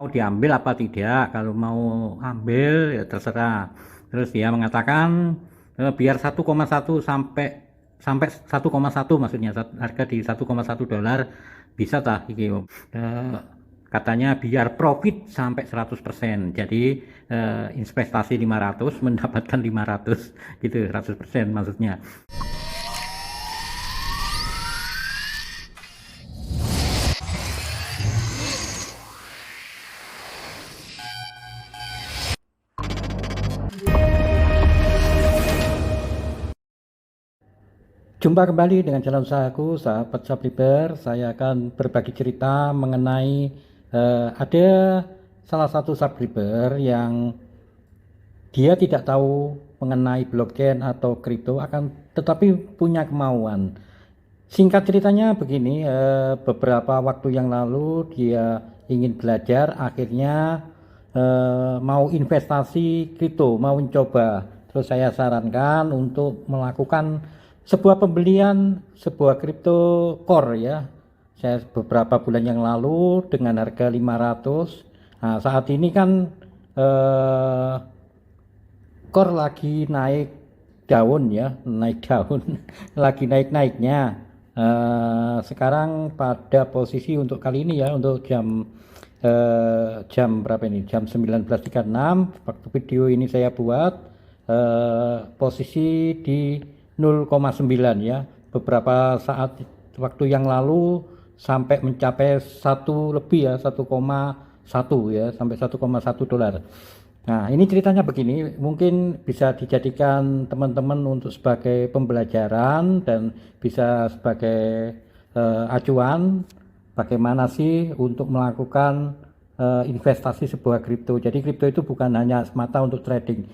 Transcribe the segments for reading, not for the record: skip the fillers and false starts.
mau diambil apa tidak. Kalau mau ambil ya terserah. Terus dia mengatakan biar 1,1 sampai sampai 1,1, maksudnya harga di 1,1 dolar bisa tah iki. Katanya biar profit sampai 100%. Jadi investasi 500 mendapatkan 500 gitu, 100% maksudnya. Jumpa kembali dengan channel usahaku, sahabat subscriber. Saya akan berbagi cerita mengenai ada salah satu subscriber yang dia tidak tahu mengenai blockchain atau kripto, akan tetapi punya kemauan. Singkat ceritanya begini, beberapa waktu yang lalu dia ingin belajar, akhirnya mau investasi kripto, mau mencoba. Terus saya sarankan untuk melakukan sebuah pembelian sebuah kripto core ya. Saya beberapa bulan yang lalu dengan harga 500. Nah, saat ini kan core lagi naik daun ya, naik daun, lagi naik-naiknya. Sekarang pada posisi untuk kali ini ya, untuk jam berapa ini? Jam 19.36 waktu video ini saya buat, posisi di 0,9 ya. Beberapa saat waktu yang lalu sampai mencapai 1 lebih ya, 1,1 ya, sampai 1,1 dolar. Nah, ini ceritanya begini, mungkin bisa dijadikan teman-teman untuk sebagai pembelajaran dan bisa sebagai acuan bagaimana sih untuk melakukan investasi sebuah kripto. Jadi kripto itu bukan hanya semata untuk trading.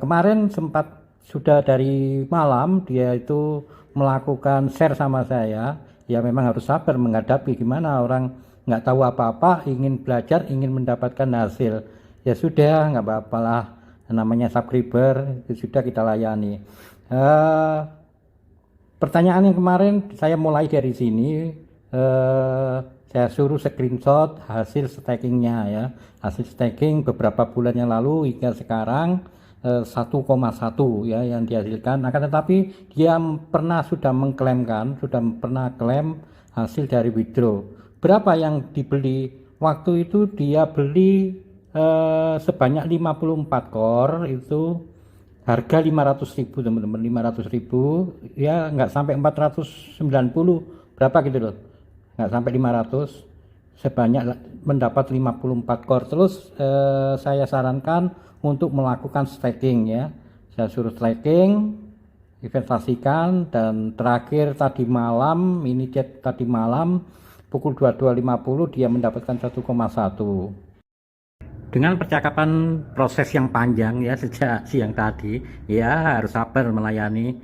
Kemarin sempat sudah dari malam dia itu melakukan share sama saya. Ya memang harus sabar menghadapi, gimana orang nggak tahu apa-apa, ingin belajar, ingin mendapatkan hasil. Ya sudah, nggak apa-apa lah, namanya subscriber, sudah kita layani. Pertanyaan yang kemarin saya mulai dari sini, saya suruh screenshot hasil stakingnya ya, hasil staking beberapa bulan yang lalu hingga sekarang 1,1 ya yang dihasilkan. Akan tetapi dia sudah pernah klaim hasil dari withdraw. Berapa yang dibeli? Waktu itu dia beli sebanyak 54 core, itu harga 500.000 teman-teman, 500.000 ya, nggak sampai 490 berapa gitu loh, nggak sampai 500, sebanyak mendapat 54 core. Terus saya sarankan untuk melakukan staking ya, saya suruh staking, investasikan, dan terakhir tadi malam pukul 22.50 dia mendapatkan 1,1. Dengan percakapan proses yang panjang ya sejak siang tadi, ya harus sabar melayani.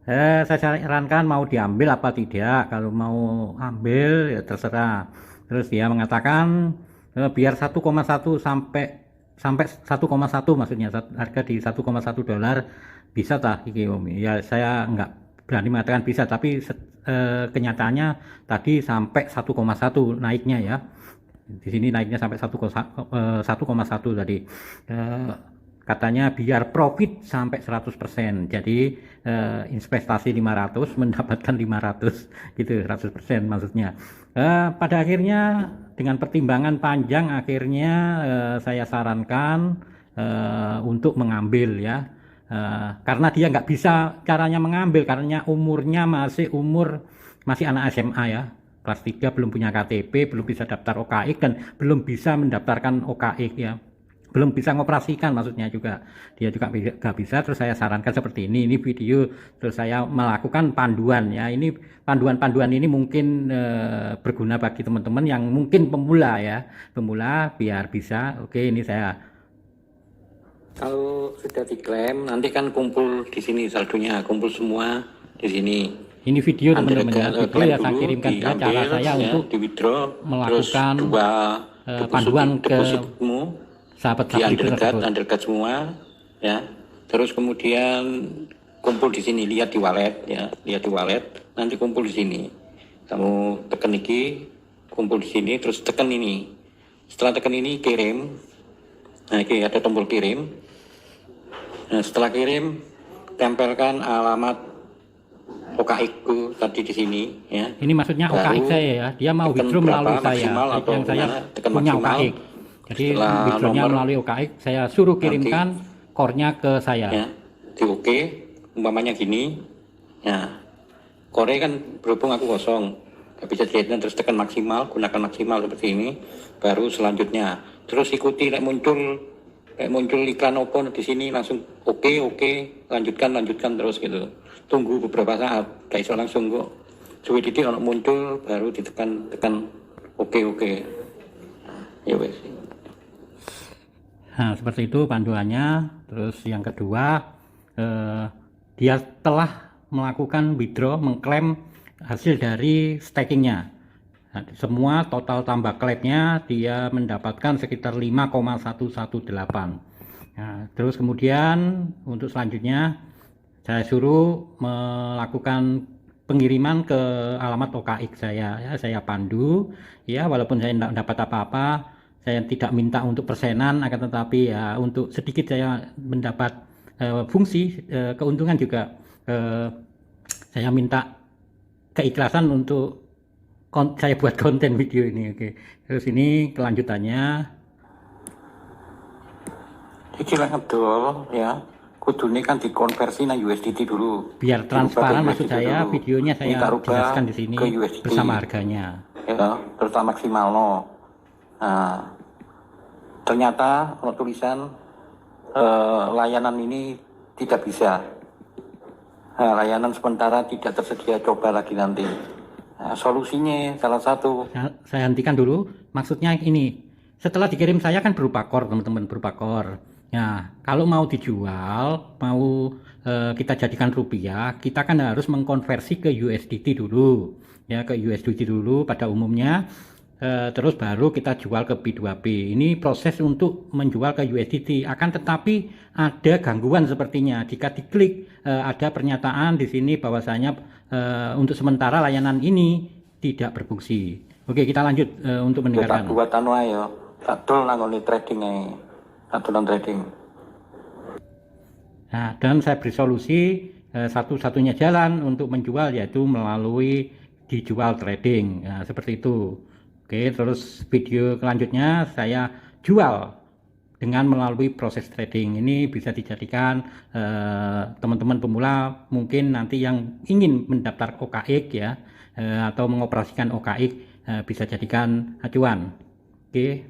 Saya sarankan mau diambil apa tidak. Kalau mau ambil ya terserah. Terus dia mengatakan biar 1,1 sampai 1,1, maksudnya harga di 1,1 dolar bisa tah iki Om. Ya saya nggak berani mengatakan bisa, tapi kenyataannya tadi sampai 1,1 naiknya ya. Di sini naiknya sampai 1,1 tadi. Katanya biar profit sampai 100%. Jadi investasi 500 mendapatkan 500 gitu, 100% maksudnya. Pada akhirnya dengan pertimbangan panjang, akhirnya saya sarankan untuk mengambil ya. Karena dia nggak bisa caranya mengambil, karena umurnya masih anak SMA ya, kelas 3, belum punya KTP, belum bisa daftar OKX, dan belum bisa mendaftarkan OKX ya, belum bisa ngoperasikan maksudnya juga, dia juga nggak bisa. Terus saya sarankan seperti ini video, terus saya melakukan panduan ya. Ini panduan ini mungkin berguna bagi teman-teman yang mungkin pemula ya, biar bisa. Oke, ini saya, kalau sudah diklaim nanti kan kumpul di sini saldonya, kumpul semua di sini. Ini video teman-teman ya, video yang saya kirimkan ya, cara saya untuk di withdraw, melakukan panduan ke sahabat undercut semua ya. Terus kemudian kumpul di sini, lihat di wallet ya, nanti kumpul di sini. Kamu tekan iki, kumpul di sini, terus tekan ini Setelah tekan ini kirim. Nah, ini ada tombol kirim. Nah, setelah kirim, tempelkan alamat OKX ku tadi di sini ya. Ini maksudnya OKX saya ya. Dia mau withdraw melalui saya. Yang saya punya OKX. Jadi withdrawnya melalui OKX, saya suruh kirimkan core-nya ke saya. Ya, di oke, umpamanya gini. Ya, core kan berhubung aku kosong, gak bisa dilihat, terus tekan maksimal, gunakan maksimal seperti ini. Baru selanjutnya, terus ikuti kayak muncul iklan opo di sini langsung oke, lanjutkan terus gitu. Tunggu beberapa saat, gak iso langsung kok. Suwe titik kalau muncul baru tekan oke. Ya wes. Nah, seperti itu panduannya. Terus yang kedua, dia telah melakukan withdraw, mengklaim hasil dari stakingnya. Nah, semua total tambah claimnya dia mendapatkan sekitar 5,118. Nah, terus kemudian untuk selanjutnya saya suruh melakukan pengiriman ke alamat OKX saya ya, saya pandu ya, walaupun saya tidak dapat apa-apa, saya tidak minta untuk persenan, akan tetapi ya untuk sedikit saya mendapat fungsi keuntungan juga, saya minta keikhlasan untuk saya buat konten video ini. Oke. Terus ini kelanjutannya. Iki lek ngedol ya, kudune kan dikonversi na USDT dulu. Biar transparan maksud saya, dulu. Videonya saya jelaskan di sini bersama harganya. Ya, terus maksimal no. Nah, ternyata kalau tulisan layanan ini tidak bisa. Nah, layanan sementara tidak tersedia, coba lagi nanti. Nah, solusinya salah satu. Saya hentikan dulu. Maksudnya ini, setelah dikirim saya kan berupa core, teman-teman, berupa core. Nah, kalau mau dijual, mau kita jadikan rupiah, kita kan harus mengkonversi ke USDT dulu. Ya, ke USDT dulu pada umumnya. Terus baru kita jual ke P2P. Ini proses untuk menjual ke USDT. Akan tetapi ada gangguan sepertinya. Jika diklik ada pernyataan di sini bahwasanya untuk sementara layanan ini tidak berfungsi. Oke, kita lanjut untuk mendengarkan. Tak buat anu ayo. Tak dol nangoni trading ae. Tak dolan trading. Nah, dan saya beri solusi satu-satunya jalan untuk menjual yaitu melalui dijual trading. Nah, seperti itu. Oke, terus video selanjutnya saya jual dengan melalui proses trading. Ini bisa dijadikan teman-teman pemula mungkin nanti yang ingin mendaftar OKX ya, atau mengoperasikan OKX bisa jadikan acuan. Oke.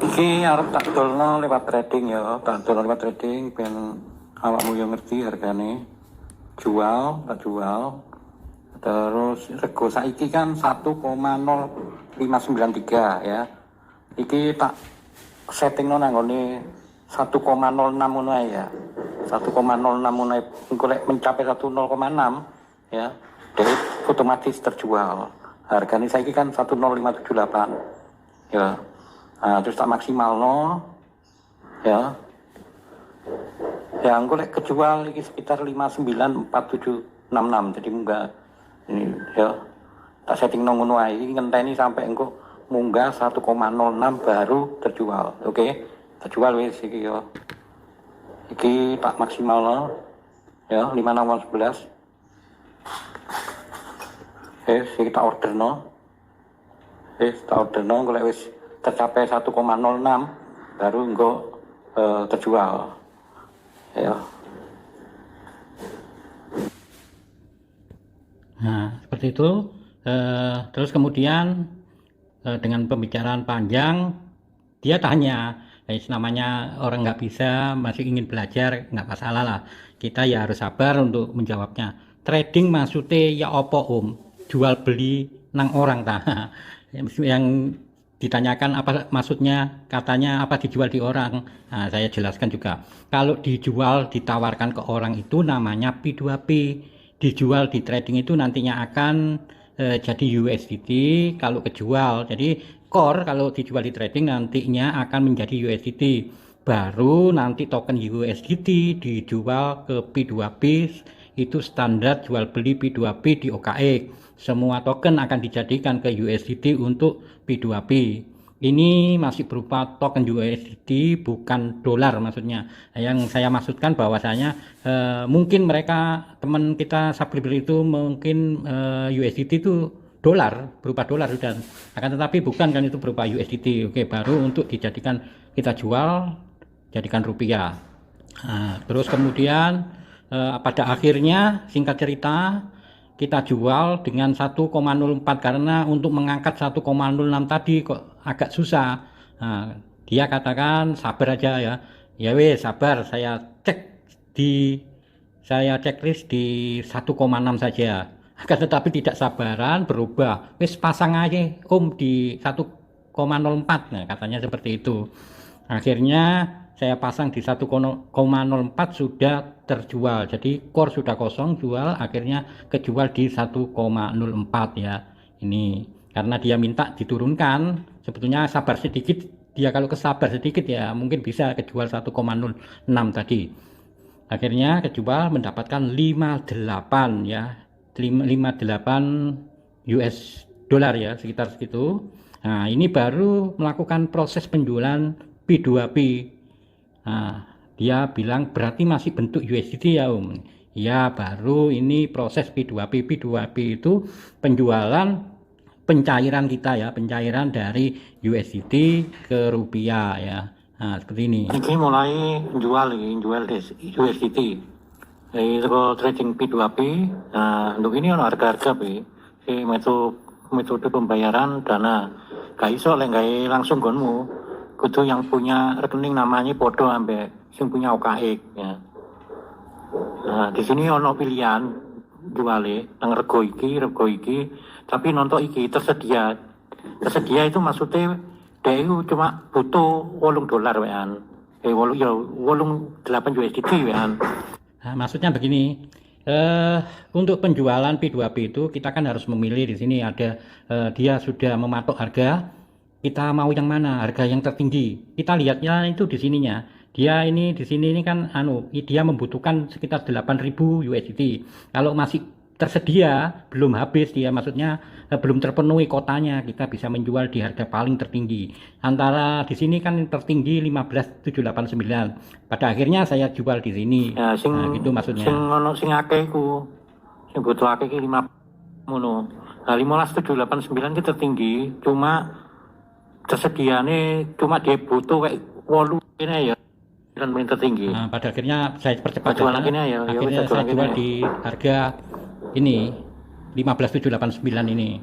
Iki arep tak dolno lewat trading ya, tak dolno lewat trading ben awakmu yo ngerti hargane. Jual, tak jual. Terus rego saiki kan 1,0593 ya. Iki tak settingno nanggone 1,06 ngono ae ya. 1,06 ngono ae engko lek mencapai 1,0,6 ya, jadi otomatis terjual. Harganya saiki kan 1,0578 ya. Nah, terus tak maksimalno ya. Ya engko lek kejual iki sekitar 594766, jadi munggah ini ya, tak setting ngono ae iki ngenteni sampai engko munggah 1,06 baru terjual. Oke, terjual wis iki ya. Iki tak maksimal ya 5611. Kita order no. Tak order no, kalau wis tercapai 1,06 baru engko terjual. Ya. Nah, seperti itu. Terus kemudian dengan pembicaraan panjang, dia tanya, namanya orang nggak bisa, masih ingin belajar, nggak masalah lah. Kita ya harus sabar untuk menjawabnya. Trading maksudnya ya opo jual beli nang orang ta. Yang ditanyakan apa maksudnya, katanya apa dijual di orang. Nah, saya jelaskan juga. Kalau dijual, ditawarkan ke orang itu namanya P2P. Dijual di trading itu nantinya akan jadi USDT kalau kejual. Jadi core kalau dijual di trading nantinya akan menjadi USDT. Baru nanti token USDT dijual ke P2P, itu standar jual beli P2P di OKX. Semua token akan dijadikan ke USDT untuk P2P. Ini masih berupa token USDT, bukan dolar maksudnya. Yang saya maksudkan bahwasanya mungkin mereka teman kita subscriber itu mungkin USDT itu dolar, berupa dolar sudah. Akan tetapi bukan kan, itu berupa USDT. Oke, baru untuk dijadikan kita jual jadikan rupiah. Nah, terus kemudian pada akhirnya singkat cerita kita jual dengan 1,04 karena untuk mengangkat 1,06 tadi kok agak susah. Nah, dia katakan sabar aja ya. Ya wes sabar, saya checklist di 1,6 saja. Akan tetapi tidak sabaran berubah. Wes pasang aja di 1,04. Nah, katanya seperti itu. Akhirnya saya pasang di 1,04 sudah terjual, jadi core sudah kosong, jual akhirnya kejual di 1,04 ya. Ini karena dia minta diturunkan, sebetulnya sabar sedikit, dia kalau kesabar sedikit ya mungkin bisa kejual 1,06 tadi. Akhirnya kejual mendapatkan 58 ya, 58 US dollar ya, sekitar segitu. Nah, ini baru melakukan proses penjualan P2P. Nah, dia bilang berarti masih bentuk USDT ya Om. Ya, baru ini proses P2P. P2P itu penjualan pencairan kita ya, pencairan dari USDT ke rupiah ya. Nah, seperti ini. Ini mulai jual USDT. Jadi kalau trading P2P, nah untuk ini ada harga-harga metode pembayaran dana. Gak iso langsung gonmu. Kudu yang punya rekening namanya podo ambek sing punya OKX ya. Nah, di sini ono pilihan juale nang rego iki, tapi nonton iki tersedia. Tersedia itu maksudnya dia itu cuma butuh $8 wean. 8 USDT wean. Nah, maksudnya begini, untuk penjualan P2P itu kita kan harus memilih. Di sini ada dia sudah mematok harga. Kita mau yang mana, harga yang tertinggi. Kita lihatnya itu di sininya. Dia ini di sini ini kan dia membutuhkan sekitar 8.000 USDT. Kalau masih tersedia, belum habis dia, maksudnya belum terpenuhi kotanya, kita bisa menjual di harga paling tertinggi. Antara di sini kan tertinggi 15.789. Pada akhirnya saya jual di sini. Ya, nah, gitu maksudnya. Sing akeh iku. Sing butuh akeh iki 5 ngono. Nah, 15.789 itu tertinggi, cuma tersedianya cuma dia butuh kayak 8 ini ya, dan paling tertinggi. Nah, pada akhirnya saya percepat akhirnya saya jual di harga ini 15.789 ini.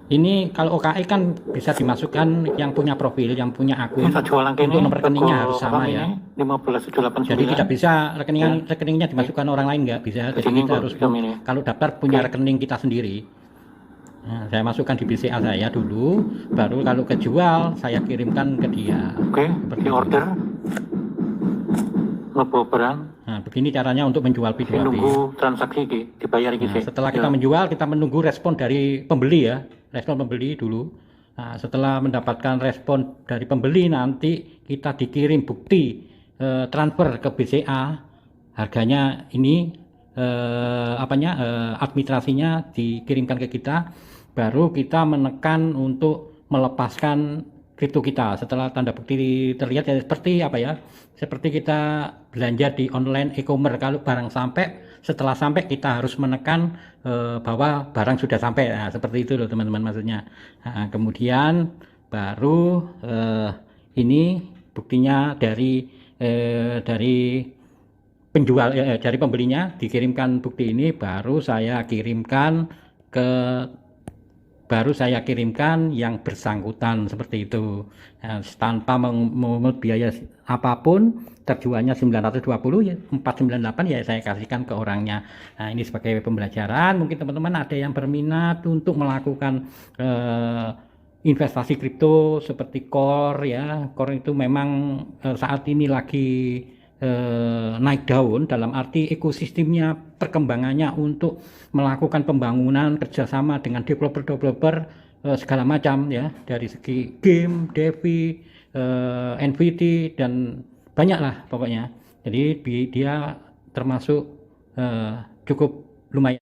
Ini kalau OKX kan bisa dimasukkan yang punya profil, yang punya akun. Untuk nomor rekeningnya harus sama ya. 15.789. Jadi tidak bisa rekeningnya dimasukkan orang lain, nggak bisa. Jadi kita harus kalau daftar punya rekening kita sendiri. Nah, saya masukkan di BCA saya dulu, baru kalau kejual saya kirimkan ke dia. Oke, di order ngebawa barang. Nah, begini caranya untuk menjual P2P. Menunggu transaksi dibayar gitu. Nah, setelah kita menjual, kita menunggu respon dari pembeli ya, respon pembeli dulu. Nah, setelah mendapatkan respon dari pembeli, nanti kita dikirim bukti transfer ke BCA. Harganya ini administrasinya dikirimkan ke kita. Baru kita menekan untuk melepaskan kripto kita. Setelah tanda bukti terlihat ya seperti seperti kita belanja di online e-commerce. Kalau barang sampai, setelah sampai kita harus menekan bahwa barang sudah sampai. Nah, seperti itu loh teman-teman maksudnya. Nah, kemudian baru ini buktinya dari penjual dari pembelinya dikirimkan bukti ini, baru saya kirimkan yang bersangkutan seperti itu. Nah, tanpa memungut biaya apapun, terjualnya 920 ya 498 ya saya kasihkan ke orangnya. Nah, ini sebagai pembelajaran, mungkin teman-teman ada yang berminat untuk melakukan investasi kripto seperti Core ya. Core itu memang saat ini lagi naik daun, dalam arti ekosistemnya, perkembangannya untuk melakukan pembangunan kerjasama dengan developer segala macam ya, dari segi game, DeFi, NFT dan banyak lah pokoknya. Jadi dia termasuk cukup lumayan.